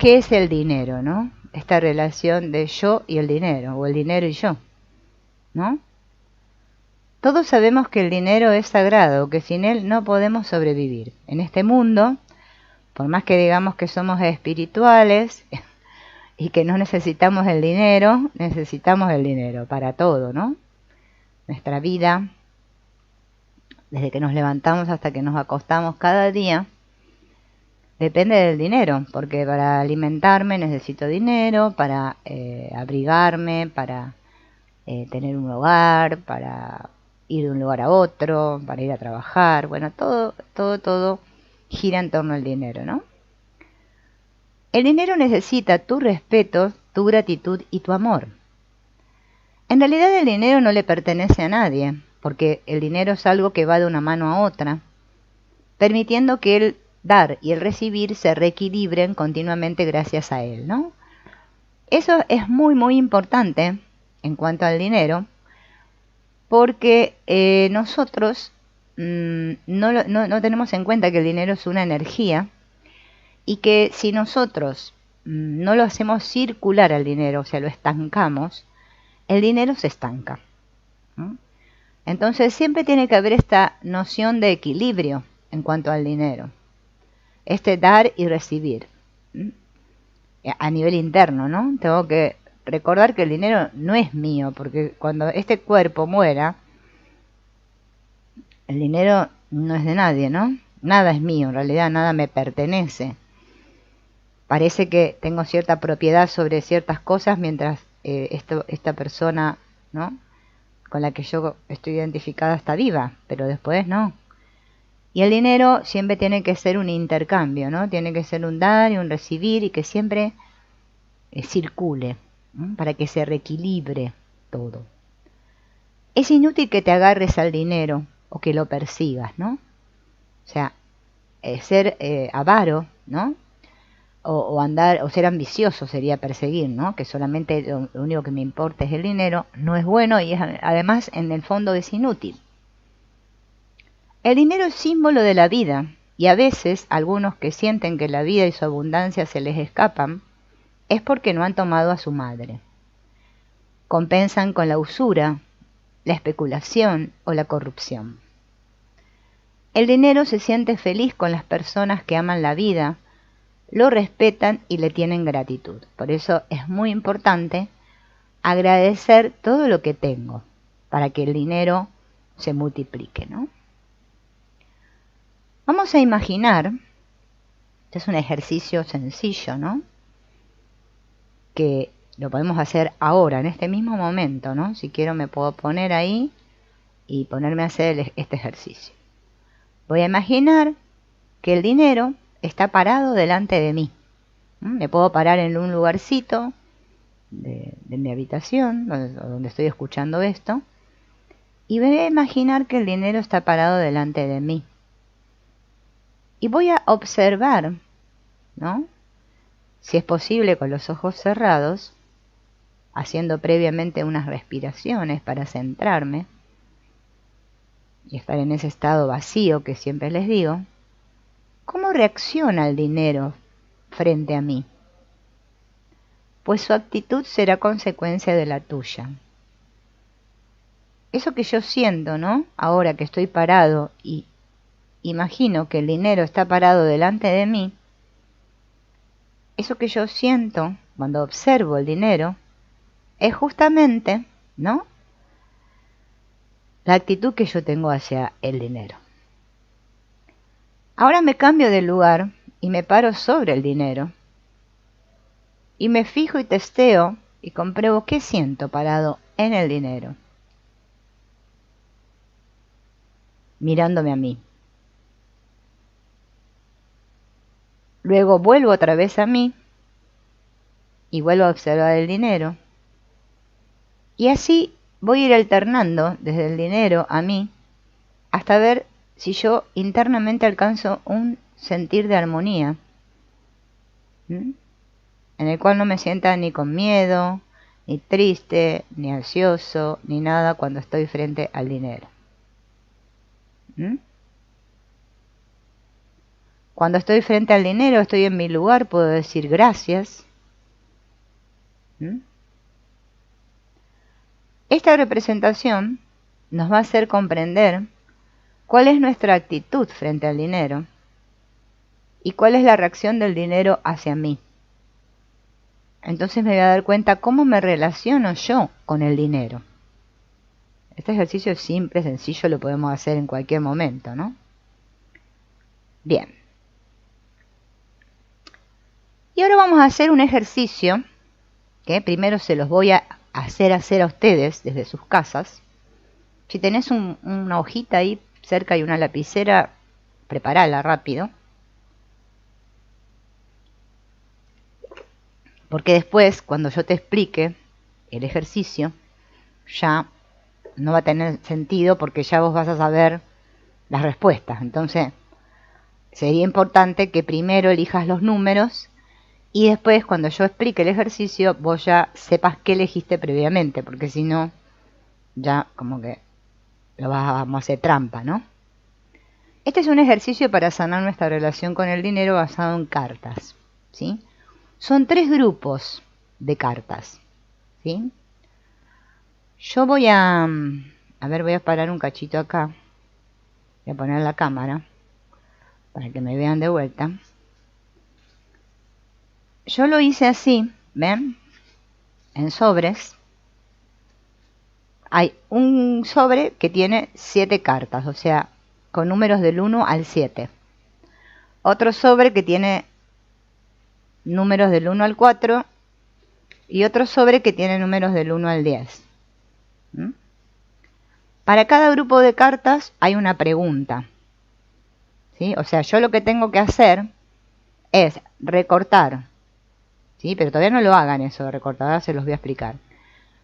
¿qué es el dinero, no? Esta relación de yo y el dinero, o el dinero y yo, ¿no? Todos sabemos que el dinero es sagrado, que sin él no podemos sobrevivir. En este mundo, por más que digamos que somos espirituales y que no necesitamos el dinero para todo, ¿no? Nuestra vida, desde que nos levantamos hasta que nos acostamos cada día, depende del dinero, porque para alimentarme necesito dinero, para abrigarme, para tener un hogar, para ir de un lugar a otro, para ir a trabajar. Bueno, todo gira en torno al dinero, ¿no? El dinero necesita tu respeto, tu gratitud y tu amor. En realidad el dinero no le pertenece a nadie, porque el dinero es algo que va de una mano a otra, permitiendo que el dar y el recibir se reequilibren continuamente gracias a él, ¿no? Eso es muy importante en cuanto al dinero, porque nosotros no tenemos en cuenta que el dinero es una energía y que si nosotros no lo hacemos circular al dinero, o sea, lo estancamos, el dinero se estanca, ¿no? Entonces siempre tiene que haber esta noción de equilibrio en cuanto al dinero, este dar y recibir, ¿no? A nivel interno, ¿no? Tengo que recordar que el dinero no es mío, porque cuando este cuerpo muera, el dinero no es de nadie, ¿no? Nada es mío, en realidad nada me pertenece. Parece que tengo cierta propiedad sobre ciertas cosas mientras esta persona, ¿no?, con la que yo estoy identificada está viva, pero después no. Y el dinero siempre tiene que ser un intercambio, ¿no? Tiene que ser un dar y un recibir y que siempre circule, ¿no?, para que se reequilibre todo. Es inútil que te agarres al dinero o que lo persigas, ¿no? O sea, ser avaro, ¿no? O andar, o ser ambicioso sería perseguir, ¿no? Que solamente lo único que me importa es el dinero, no es bueno y además en el fondo es inútil. El dinero es símbolo de la vida y a veces algunos que sienten que la vida y su abundancia se les escapan es porque no han tomado a su madre. Compensan con la usura, la especulación o la corrupción. El dinero se siente feliz con las personas que aman la vida, lo respetan y le tienen gratitud. Por eso es muy importante agradecer todo lo que tengo para que el dinero se multiplique, ¿no? Vamos a imaginar, este es un ejercicio sencillo, ¿no?, que lo podemos hacer ahora, en este mismo momento, ¿no? Si quiero me puedo poner ahí y ponerme a hacer este ejercicio. Voy a imaginar que el dinero está parado delante de mí. Me puedo parar en un lugarcito de mi habitación, donde estoy escuchando esto, y voy a imaginar que el dinero está parado delante de mí. Y voy a observar, ¿no?, si es posible con los ojos cerrados, haciendo previamente unas respiraciones para centrarme y estar en ese estado vacío que siempre les digo, ¿cómo reacciona el dinero frente a mí? Pues su actitud será consecuencia de la tuya. Eso que yo siento, ¿no?, ahora que estoy parado y imagino que el dinero está parado delante de mí, eso que yo siento cuando observo el dinero es justamente, ¿no?, la actitud que yo tengo hacia el dinero. Ahora me cambio de lugar y me paro sobre el dinero y me fijo y testeo y compruebo qué siento parado en el dinero, mirándome a mí. Luego vuelvo otra vez a mí y vuelvo a observar el dinero. Y así voy a ir alternando desde el dinero a mí hasta ver si yo internamente alcanzo un sentir de armonía, en el cual no me sienta ni con miedo, ni triste, ni ansioso, ni nada cuando estoy frente al dinero. Cuando estoy frente al dinero, estoy en mi lugar, puedo decir gracias. Esta representación nos va a hacer comprender cuál es nuestra actitud frente al dinero y cuál es la reacción del dinero hacia mí. Entonces me voy a dar cuenta cómo me relaciono yo con el dinero. Este ejercicio es simple, sencillo, lo podemos hacer en cualquier momento, ¿no? Bien. Y ahora vamos a hacer un ejercicio que primero se los voy a hacer a ustedes desde sus casas. Si tenés una hojita ahí cerca y una lapicera, prepárala rápido. Porque después, cuando yo te explique el ejercicio, ya no va a tener sentido porque ya vos vas a saber las respuestas. Entonces, sería importante que primero elijas los números y después, cuando yo explique el ejercicio, vos ya sepas qué elegiste previamente, porque si no, ya como que vamos a hacer trampa, ¿no? Este es un ejercicio para sanar nuestra relación con el dinero basado en cartas, ¿sí? Son 3 grupos de cartas, ¿sí? Yo voy a ver, voy a parar un cachito acá. Voy a poner la cámara para que me vean de vuelta. Yo lo hice así, ¿ven? En sobres. Hay un sobre que tiene 7 cartas, o sea, con números del 1 al 7. Otro sobre que tiene números del 1 al 4 y otro sobre que tiene números del 1 al 10. Para cada grupo de cartas hay una pregunta, ¿sí? O sea, yo lo que tengo que hacer es recortar, ¿sí? Pero todavía no lo hagan eso de recortar, ahora se los voy a explicar.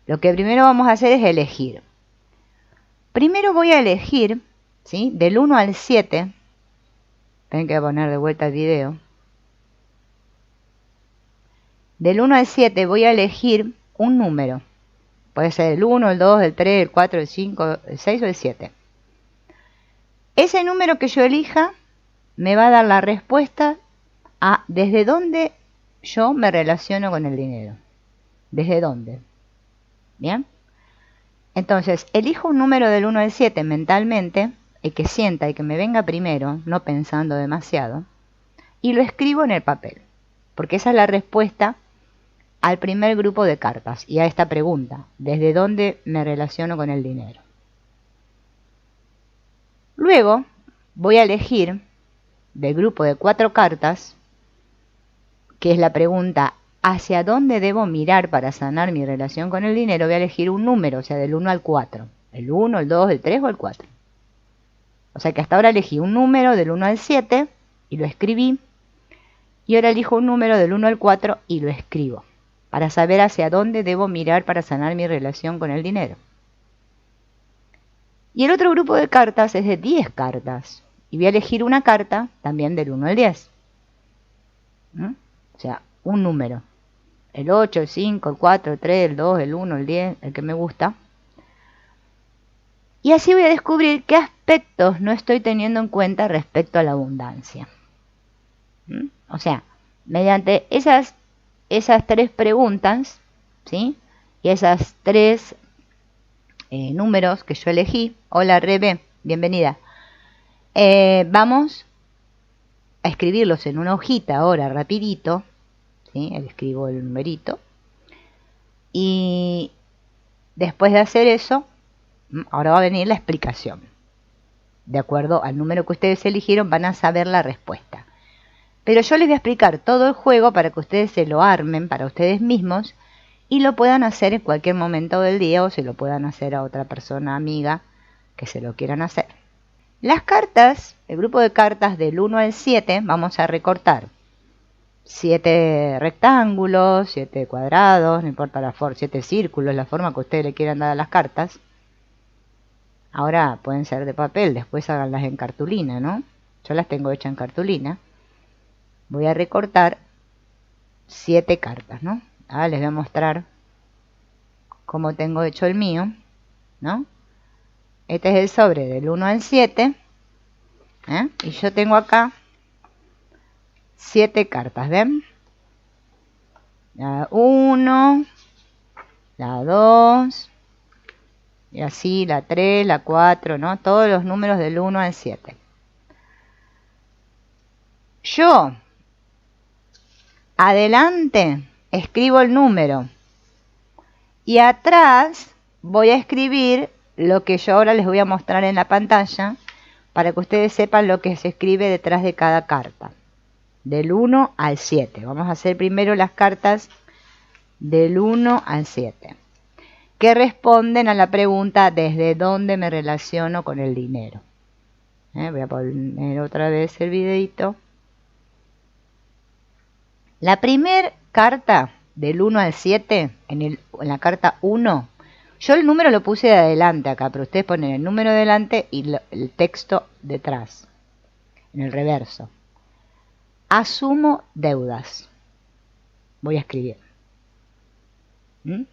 Lo que primero vamos a hacer es elegir. Primero voy a elegir, ¿sí? Del 1 al 7. Tengo que poner de vuelta el video. Del 1 al 7 voy a elegir un número. Puede ser el 1, el 2, el 3, el 4, el 5, el 6 o el 7. Ese número que yo elija me va a dar la respuesta a desde dónde yo me relaciono con el dinero. ¿Desde dónde? ¿Bien? Entonces, elijo un número del 1 al 7 mentalmente, el que sienta y que me venga primero, no pensando demasiado, y lo escribo en el papel, porque esa es la respuesta al primer grupo de cartas y a esta pregunta, ¿desde dónde me relaciono con el dinero? Luego voy a elegir del grupo de 4 cartas, que es la pregunta, ¿hacia dónde debo mirar para sanar mi relación con el dinero? Voy a elegir un número, o sea, del 1 al 4. El 1, el 2, el 3 o el 4. O sea que hasta ahora elegí un número del 1 al 7 y lo escribí. Y ahora elijo un número del 1 al 4 y lo escribo, para saber hacia dónde debo mirar para sanar mi relación con el dinero. Y el otro grupo de cartas es de 10 cartas. Y voy a elegir una carta también del 1 al 10. O sea, un número. El 8, el 5, el 4, el 3, el 2, el 1, el 10, el que me gusta. Y así voy a descubrir qué aspectos no estoy teniendo en cuenta respecto a la abundancia. O sea, mediante esas 3 preguntas, ¿sí? Y esas 3 números que yo elegí. Hola Rebe, bienvenida. Vamos a escribirlos en una hojita ahora rapidito, ¿sí? Escribo el numerito y después de hacer eso, ahora va a venir la explicación. De acuerdo al número que ustedes eligieron van a saber la respuesta. Pero yo les voy a explicar todo el juego para que ustedes se lo armen para ustedes mismos y lo puedan hacer en cualquier momento del día o se lo puedan hacer a otra persona amiga que se lo quieran hacer. Las cartas, el grupo de cartas del 1 al 7, vamos a recortar 7 rectángulos, 7 cuadrados, no importa la forma, 7 círculos, la forma que ustedes le quieran dar a las cartas. Ahora pueden ser de papel, después háganlas en cartulina, ¿no? Yo las tengo hechas en cartulina. Voy a recortar 7 cartas, ¿no? Ahora les voy a mostrar cómo tengo hecho el mío, ¿no? Este es el sobre del 1 al 7. Y yo tengo acá 7 cartas, ¿ven? La 1, la 2, y así la 3, la 4, ¿no? Todos los números del 1 al 7. Yo, adelante, escribo el número. Y atrás voy a escribir lo que yo ahora les voy a mostrar en la pantalla para que ustedes sepan lo que se escribe detrás de cada carta. Del 1 al 7. Vamos a hacer primero las cartas del 1 al 7. Que responden a la pregunta ¿desde dónde me relaciono con el dinero? Voy a poner otra vez el videito. La primera carta del 1 al 7, en la carta 1, yo el número lo puse de adelante acá, pero ustedes ponen el número delante y el texto detrás, en el reverso. Asumo deudas. Voy a escribir. En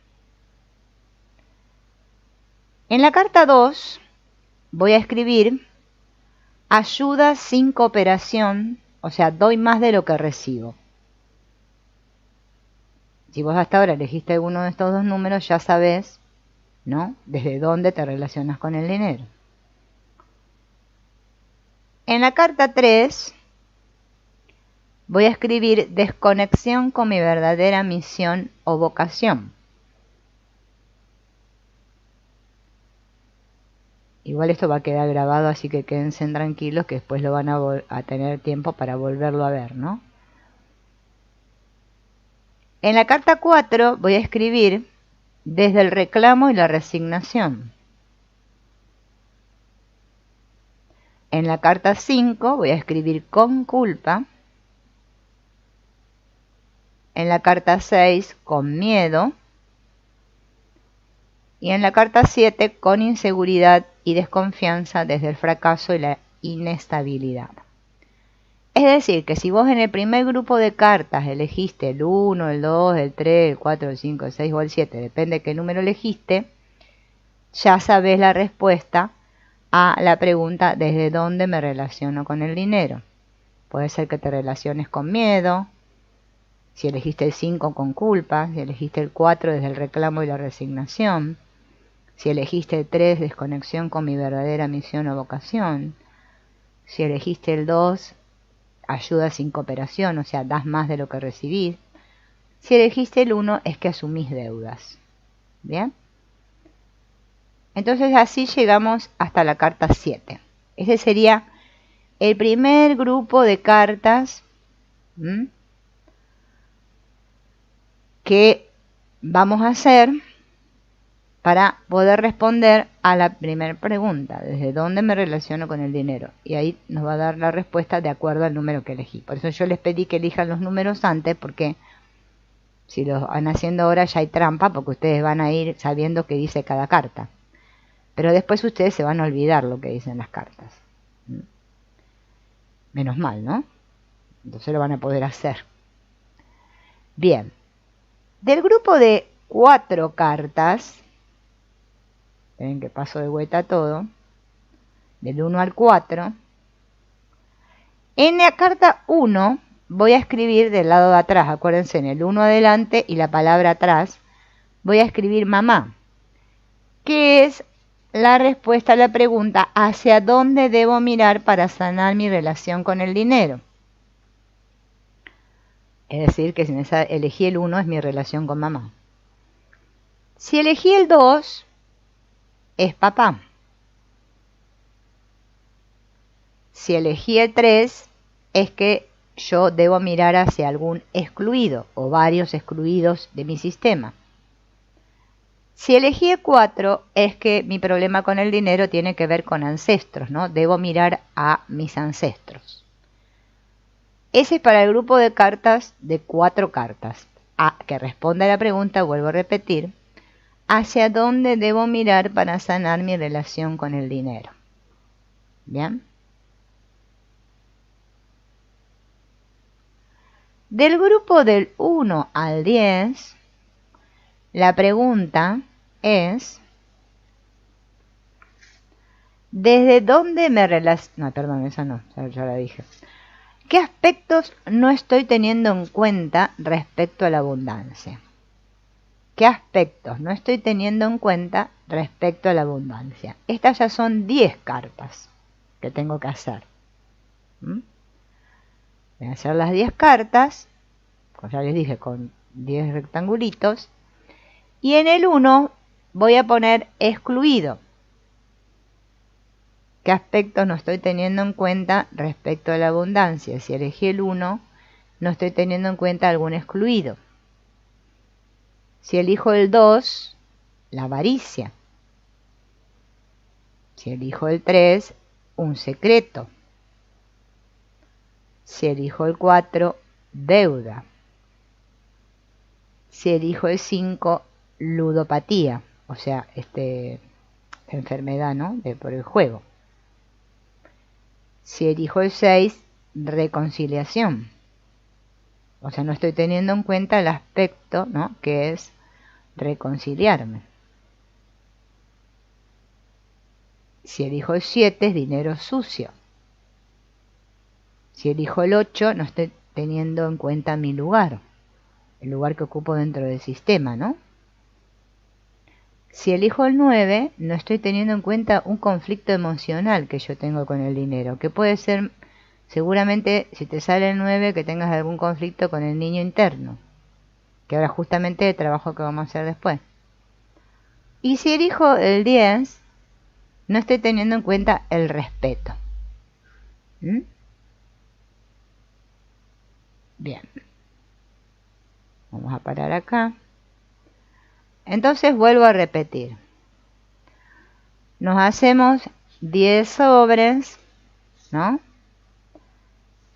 la carta 2 voy a escribir ayuda sin cooperación, o sea, doy más de lo que recibo. Si vos hasta ahora elegiste uno de estos dos números, ya sabés, ¿no?, desde dónde te relacionas con el dinero. En la carta 3 voy a escribir desconexión con mi verdadera misión o vocación. Igual esto va a quedar grabado, así que quédense tranquilos que después lo van a tener tiempo para volverlo a ver, ¿no? En la carta 4 voy a escribir desde el reclamo y la resignación. En la carta 5 voy a escribir con culpa. En la carta 6 con miedo. Y en la carta 7 con inseguridad y desconfianza desde el fracaso y la inestabilidad. Es decir, que si vos en el primer grupo de cartas elegiste el 1, el 2, el 3, el 4, el 5, el 6 o el 7, depende de qué número elegiste, ya sabés la respuesta a la pregunta ¿desde dónde me relaciono con el dinero? Puede ser que te relaciones con miedo, si elegiste el 5 con culpa, si elegiste el 4 desde el reclamo y la resignación, si elegiste el 3 desconexión con mi verdadera misión o vocación, si elegiste el 2 ayuda sin cooperación, o sea, das más de lo que recibís. Si elegiste el 1 es que asumís deudas. ¿Bien? Entonces así llegamos hasta la carta 7. Ese sería el primer grupo de cartas que vamos a hacer para poder responder a la primera pregunta, ¿desde dónde me relaciono con el dinero? Y ahí nos va a dar la respuesta de acuerdo al número que elegí. Por eso yo les pedí que elijan los números antes, porque si los van haciendo ahora ya hay trampa, porque ustedes van a ir sabiendo qué dice cada carta. Pero después ustedes se van a olvidar lo que dicen las cartas. Menos mal, ¿no? Entonces lo van a poder hacer. Bien. Del grupo de 4 cartas, ven que paso de vuelta todo, del 1 al 4, en la carta 1 voy a escribir del lado de atrás, acuérdense, en el 1 adelante y la palabra atrás, voy a escribir mamá, que es la respuesta a la pregunta ¿hacia dónde debo mirar para sanar mi relación con el dinero? Es decir, que si elegí el 1 es mi relación con mamá. Si elegí el 2, es papá. Si elegí el 3, es que yo debo mirar hacia algún excluido o varios excluidos de mi sistema. Si elegí el 4, es que mi problema con el dinero tiene que ver con ancestros, ¿no? Debo mirar a mis ancestros. Ese es para el grupo de cartas de 4 cartas. Que responde a la pregunta, vuelvo a repetir, ¿hacia dónde debo mirar para sanar mi relación con el dinero? ¿Bien? Del grupo del 1 al 10, la pregunta es, ¿desde dónde me relaciono? No, perdón, esa no, ya la dije. ¿Qué aspectos no estoy teniendo en cuenta respecto a la abundancia? ¿Qué aspectos no estoy teniendo en cuenta respecto a la abundancia? Estas ya son 10 cartas que tengo que hacer. Voy a hacer las 10 cartas, como ya les dije, con 10 rectangulitos. Y en el 1 voy a poner excluido. ¿Qué aspectos no estoy teniendo en cuenta respecto a la abundancia? Si elegí el 1, no estoy teniendo en cuenta algún excluido. Si elijo el 2, la avaricia. Si elijo el 3, un secreto. Si elijo el 4, deuda. Si elijo el 5, ludopatía, o sea, enfermedad, ¿no? Por el juego. Si elijo el 6, reconciliación. O sea, no estoy teniendo en cuenta el aspecto, ¿no? Que es reconciliarme. Si elijo el 7, es dinero sucio. Si elijo el 8, no estoy teniendo en cuenta mi lugar, el lugar que ocupo dentro del sistema, ¿no? Si elijo el 9, no estoy teniendo en cuenta un conflicto emocional que yo tengo con el dinero, que puede ser, seguramente, si te sale el 9, que tengas algún conflicto con el niño interno, que ahora justamente el trabajo que vamos a hacer después. Y si elijo el 10, no estoy teniendo en cuenta el respeto. Bien. Vamos a parar acá. Entonces vuelvo a repetir. Nos hacemos 10 sobres, ¿no?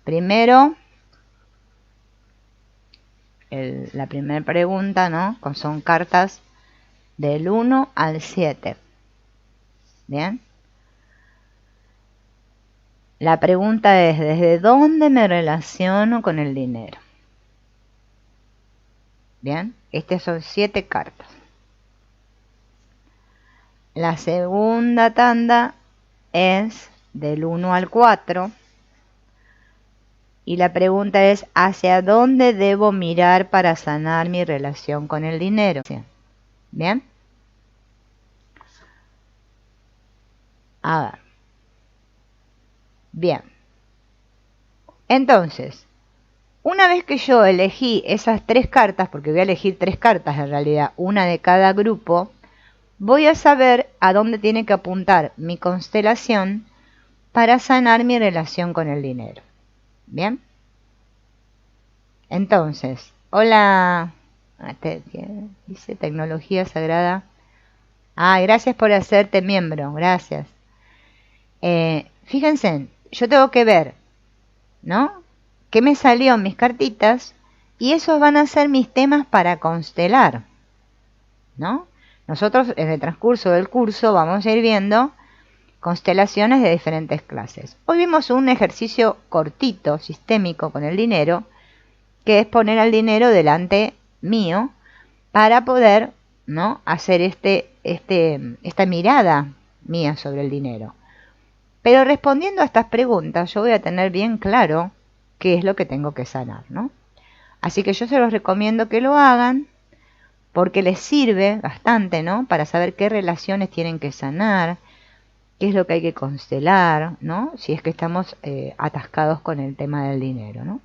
Primero, la primera pregunta, ¿no? Son cartas del 1 al 7. Bien. La pregunta es, ¿desde dónde me relaciono con el dinero? Bien, estas son 7 cartas. La segunda tanda es del 1 al 4. Y la pregunta es, ¿hacia dónde debo mirar para sanar mi relación con el dinero? Bien. A ver. Bien. Entonces, una vez que yo elegí esas 3 cartas, porque voy a elegir 3 cartas en realidad, una de cada grupo, voy a saber a dónde tiene que apuntar mi constelación para sanar mi relación con el dinero. ¿Bien? Entonces, hola, dice tecnología sagrada. Gracias por hacerte miembro, gracias. Fíjense, yo tengo que ver, ¿no? ¿Qué me salió en mis cartitas? Y esos van a ser mis temas para constelar, ¿no? Nosotros en el transcurso del curso vamos a ir viendo constelaciones de diferentes clases. Hoy vimos un ejercicio cortito, sistémico con el dinero, que es poner al dinero delante mío para poder, ¿no? Hacer esta mirada mía sobre el dinero. Pero respondiendo a estas preguntas, yo voy a tener bien claro qué es lo que tengo que sanar, ¿no? Así que yo se los recomiendo que lo hagan porque les sirve bastante, ¿no? Para saber qué relaciones tienen que sanar, qué es lo que hay que constelar, ¿no? Si es que estamos atascados con el tema del dinero, ¿no?